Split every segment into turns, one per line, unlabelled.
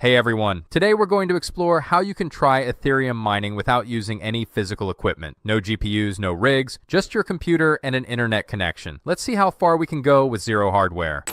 Hey everyone, today we're going to explore how you can try Ethereum mining without using any physical equipment. No GPUs, no rigs, just your computer and an internet connection. Let's see how far we can go with zero hardware.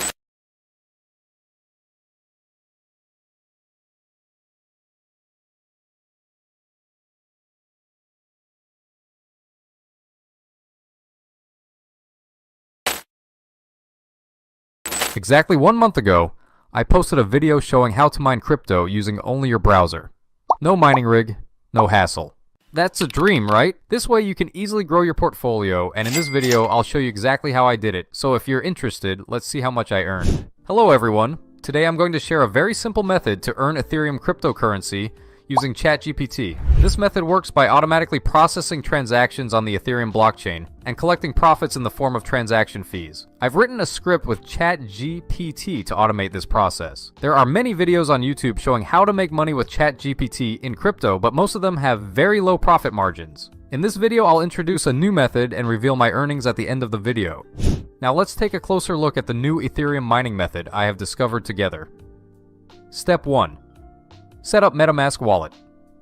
Exactly 1 month ago, I posted a video showing how to mine crypto using only your browser. No mining rig, no hassle. That's a dream, right? This way you can easily grow your portfolio, and in this video I'll show you exactly how I did it. So if you're interested, let's see how much I earned. Hello everyone. Today I'm going to share a very simple method to earn Ethereum cryptocurrency using ChatGPT. This method works by automatically processing transactions on the Ethereum blockchain and collecting profits in the form of transaction fees. I've written a script with ChatGPT to automate this process. There are many videos on YouTube showing how to make money with ChatGPT in crypto, but most of them have very low profit margins. In this video, I'll introduce a new method and reveal my earnings at the end of the video. Now let's take a closer look at the new Ethereum mining method I have discovered together. Step 1. Set up Metamask wallet.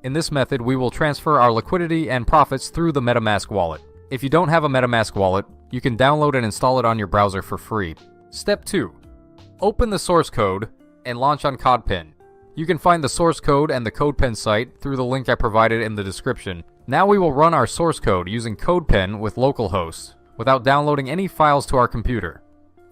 In this method, we will transfer our liquidity and profits through the Metamask wallet. If you don't have a Metamask wallet, you can download and install it on your browser for free. Step 2. Open the source code and launch on Codepen. You can find the source code and the Codepen site through the link I provided in the description. Now we will run our source code using Codepen with localhost without downloading any files to our computer.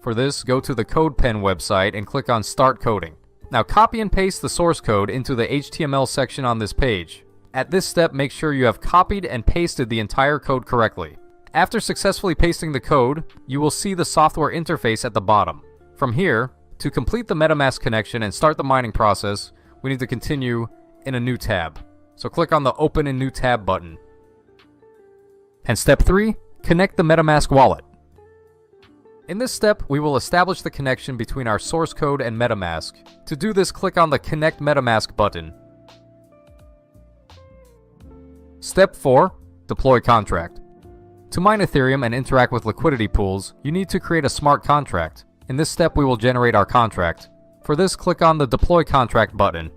For this, go to the Codepen website and click on Start Coding. Now copy and paste the source code into the HTML section on this page. At this step, make sure you have copied and pasted the entire code correctly. After successfully pasting the code, you will see the software interface at the bottom. From here, to complete the MetaMask connection and start the mining process, we need to continue in a new tab. So click on the Open in New Tab button. And step 3, connect the MetaMask wallet. In this step, we will establish the connection between our source code and MetaMask. To do this, click on the Connect MetaMask button. Step 4. Deploy contract. To mine Ethereum and interact with liquidity pools, you need to create a smart contract. In this step, we will generate our contract. For this, click on the Deploy Contract button.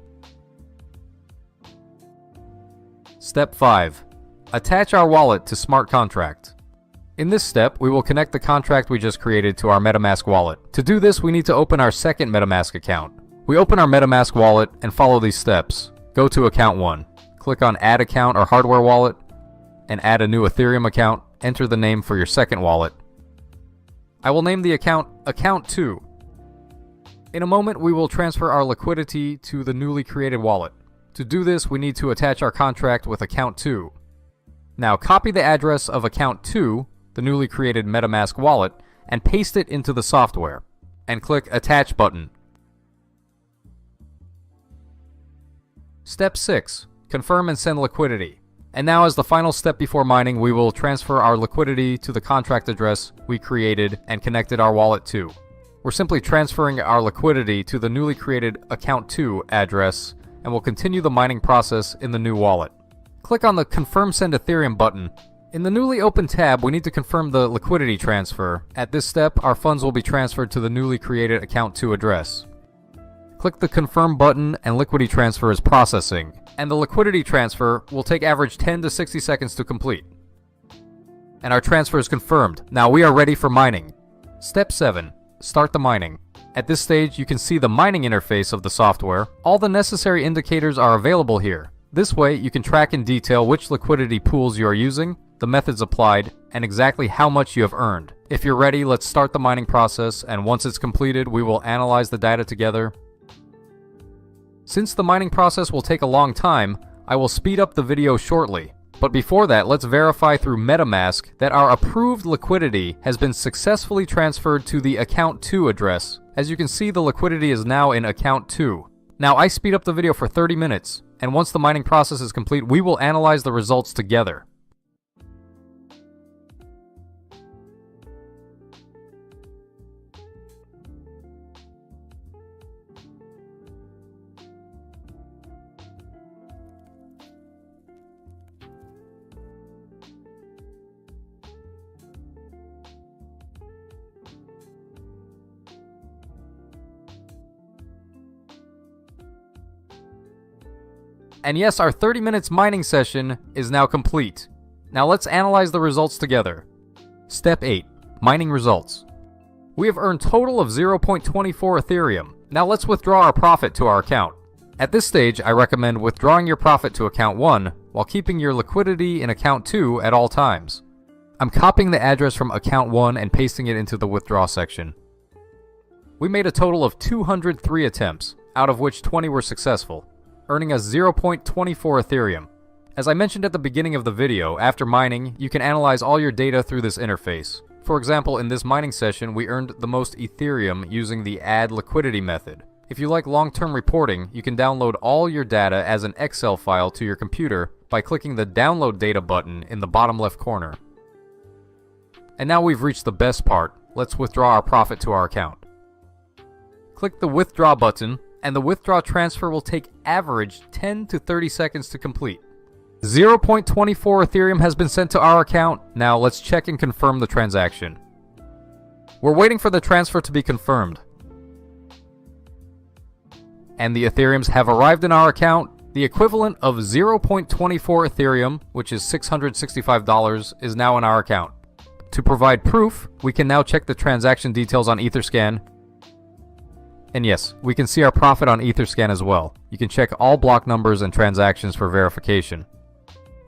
Step 5. Attach our wallet to smart contract. In this step, we will connect the contract we just created to our MetaMask wallet. To do this, we need to open our second MetaMask account. We open our MetaMask wallet and follow these steps. Go to account 1. Click on Add Account or Hardware Wallet and add a new Ethereum account. Enter the name for your second wallet. I will name the account Account 2. In a moment, we will transfer our liquidity to the newly created wallet. To do this, we need to attach our contract with Account 2. Now copy the address of Account 2, the newly created MetaMask wallet, and paste it into the software, and click Attach button. Step 6. Confirm and send liquidity. And now as the final step before mining, we will transfer our liquidity to the contract address we created and connected our wallet to. We're simply transferring our liquidity to the newly created Account 2 address, and we'll continue the mining process in the new wallet. Click on the Confirm Send Ethereum button. In the newly opened tab, we need to confirm the liquidity transfer. At this step, our funds will be transferred to the newly created Account 2 address. Click the Confirm button and liquidity transfer is processing. And the liquidity transfer will take average 10 to 60 seconds to complete. And our transfer is confirmed. Now we are ready for mining. Step 7. Start the mining. At this stage, you can see the mining interface of the software. All the necessary indicators are available here. This way, you can track in detail which liquidity pools you are using, the methods applied, and exactly how much you have earned. If you're ready, let's start the mining process, and once it's completed, we will analyze the data together. Since the mining process will take a long time, I will speed up the video shortly. But before that, let's verify through MetaMask that our approved liquidity has been successfully transferred to the Account 2 address. As you can see, the liquidity is now in Account 2. Now I speed up the video for 30 minutes, and once the mining process is complete, we will analyze the results together. And yes, our 30 minutes mining session is now complete. Now let's analyze the results together. Step 8. Mining results. We have earned total of 0.24 Ethereum. Now let's withdraw our profit to our account. At this stage, I recommend withdrawing your profit to account 1 while keeping your liquidity in account 2 at all times. I'm copying the address from account 1 and pasting it into the withdraw section. We made a total of 203 attempts, out of which 20 were successful, earning us 0.24 Ethereum. As I mentioned at the beginning of the video, after mining, you can analyze all your data through this interface. For example, in this mining session, we earned the most Ethereum using the add liquidity method. If you like long-term reporting, you can download all your data as an Excel file to your computer by clicking the Download Data button in the bottom left corner. And now we've reached the best part. Let's withdraw our profit to our account. Click the Withdraw button, and the withdraw transfer will take average 10 to 30 seconds to complete. 0.24 Ethereum has been sent to our account. Now let's check and confirm the transaction. We're waiting for the transfer to be confirmed. And the Ethereums have arrived in our account. The equivalent of 0.24 Ethereum, which is $665, is now in our account. To provide proof, we can now check the transaction details on Etherscan. And yes, we can see our profit on Etherscan as well. You can check all block numbers and transactions for verification.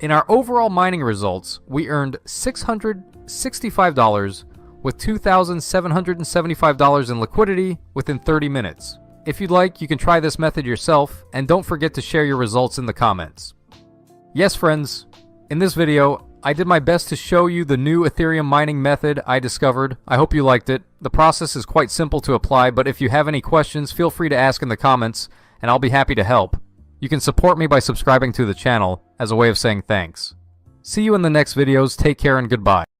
In our overall mining results, we earned $665 with $2,775 in liquidity within 30 minutes. If you'd like, you can try this method yourself, and don't forget to share your results in the comments. Yes, friends, in this video, I did my best to show you the new Ethereum mining method I discovered. I hope you liked it. The process is quite simple to apply, but if you have any questions, feel free to ask in the comments, and I'll be happy to help. You can support me by subscribing to the channel as a way of saying thanks. See you in the next videos. Take care and goodbye.